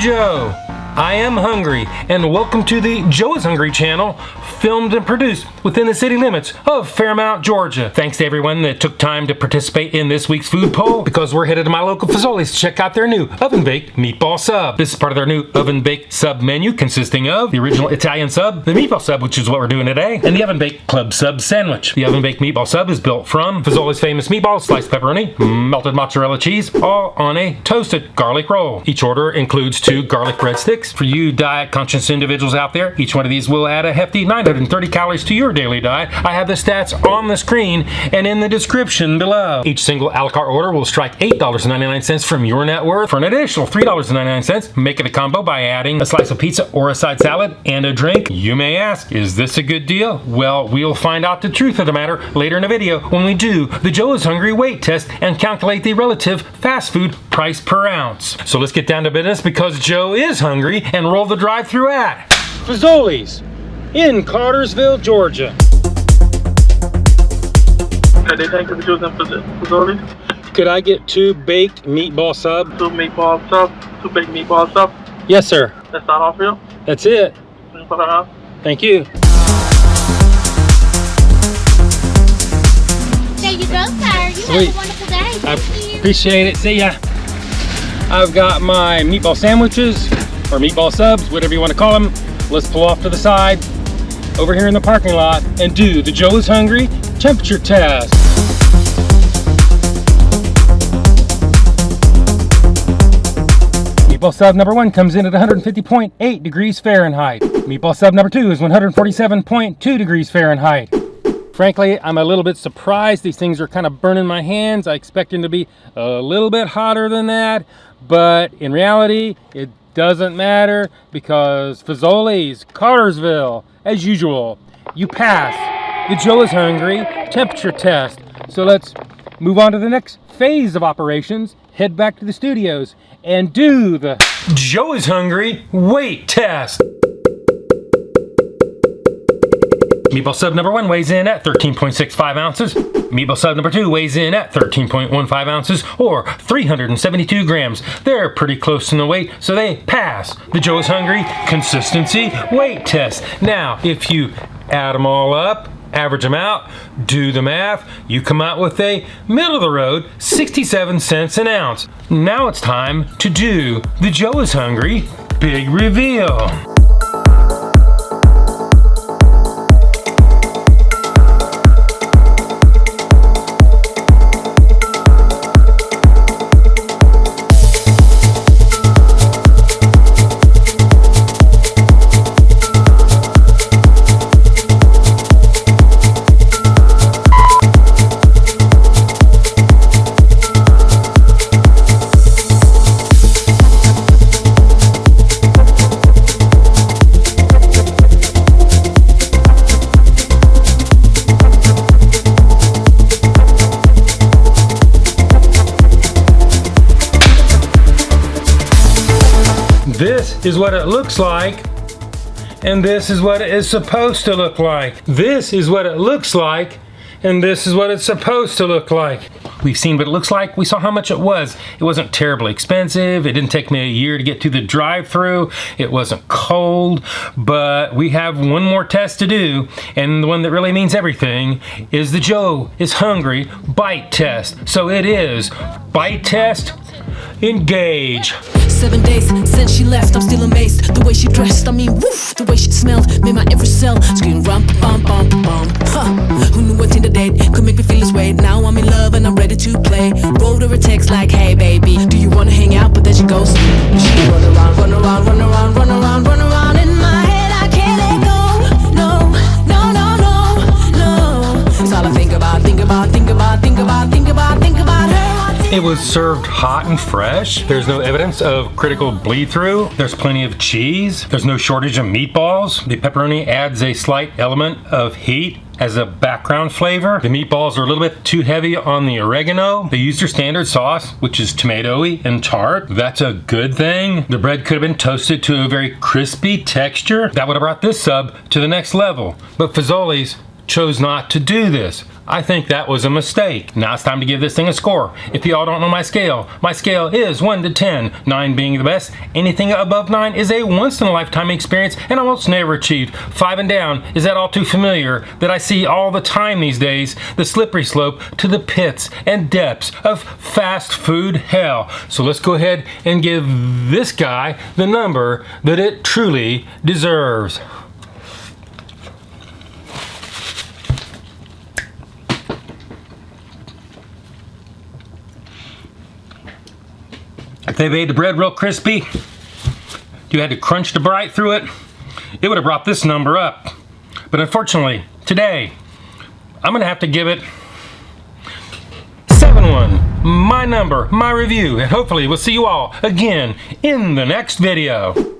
Joe. I am hungry, and welcome to the Joe is Hungry channel, filmed and produced within the city limits of Fairmount, Georgia. Thanks to everyone that took time to participate in this week's food poll, because we're headed to my local Fazoli's to check out their new oven-baked meatball sub. This is part of their new oven-baked sub menu, consisting of the original Italian sub, the meatball sub, which is what we're doing today, and the oven-baked club sub sandwich. The oven-baked meatball sub is built from Fazoli's famous meatballs, sliced pepperoni, melted mozzarella cheese, all on a toasted garlic roll. Each order includes 2 garlic breadsticks. For you diet-conscious individuals out there, each one of these will add a hefty 930 calories to your daily diet. I have the stats on the screen and in the description below. Each single a la carte order will strike $8.99 from your net worth for an additional $3.99. Make it a combo by adding a slice of pizza or a side salad and a drink. You may ask, is this a good deal? Well, we'll find out the truth of the matter later in the video when we do the Joe is Hungry weight test and calculate the relative fast food price per ounce. So let's get down to business, because Joe is hungry, and roll the drive-thru at Fazoli's in Cartersville, Georgia. Could I get 2 baked meatball sub? 2 meatball sub, 2 baked meatball sub. Yes, sir. That's not all for you? That's it. Thank you. There you go, sir. You Sweet. have a wonderful day. I Thank you. appreciate it. See ya. I've got my meatball sandwiches, or meatball subs, whatever you want to call them. Let's pull off to the side over here in the parking lot and do the Joe is Hungry temperature test. Meatball sub number 1 comes in at 150.8 degrees Fahrenheit. Meatball sub number 2 is 147.2 degrees Fahrenheit. Frankly, I'm a little bit surprised. These things are kind of burning my hands. I expect them to be a little bit hotter than that, but in reality, it doesn't matter, because Fazoli's, Cartersville, as usual, you pass the Joe is Hungry temperature test. So let's move on to the next phase of operations, head back to the studios, and do the Joe is Hungry weight test. Meatball sub number 1 weighs in at 13.65 ounces. Meatball sub number 2 weighs in at 13.15 ounces, or 372 grams. They're pretty close in the weight, so they pass the Joe is Hungry consistency weight test. Now, if you add them all up, average them out, do the math, you come out with a middle of the road 67 cents an ounce. Now it's time to do the Joe is Hungry big reveal. This is what it looks like, and this is what it is supposed to look like. This is what it looks like, and this is what it's supposed to look like. We've seen what it looks like. We saw how much it was. It wasn't terribly expensive. It didn't take me a year to get to the drive-thru. It wasn't cold, but we have one more test to do, and the one that really means everything is the Joe is Hungry bite test. So it is bite test, engage. 7 days since she left, I'm still amazed. The way she dressed, I mean, woof. The way she smelled made my every cell scream rum bum bum bum. Huh. Who knew what in the date could make me feel this way? Now I'm in love and I'm ready to play. Wrote her a text like, hey baby, do you wanna hang out? But then she goes, she run around, run around, run around, run around, run around in my head. I can't let go. No, no, no, no, no. It's all I think about, think about, think about, think about, think about, think about her. It was served hot and fresh. There's no evidence of critical bleed through. There's plenty of cheese. There's no shortage of meatballs. The pepperoni adds a slight element of heat as a background flavor. The meatballs are a little bit too heavy on the oregano. They used their standard sauce, which is tomatoey and tart. That's a good thing. The bread could have been toasted to a very crispy texture. That would have brought this sub to the next level. But Fazoli's chose not to do this. I think that was a mistake. Now it's time to give this thing a score. If y'all don't know my scale is 1 to 10, 9 being the best. Anything above 9 is a once-in-a-lifetime experience and almost never achieved. 5 and down is that all too familiar that I see all the time these days, the slippery slope to the pits and depths of fast food hell. So let's go ahead and give this guy the number that it truly deserves. If they made the bread real crispy, you had to crunch the bite through it, it would have brought this number up. But unfortunately, today, I'm gonna have to give it 7-1. My number, my review, and hopefully we'll see you all again in the next video.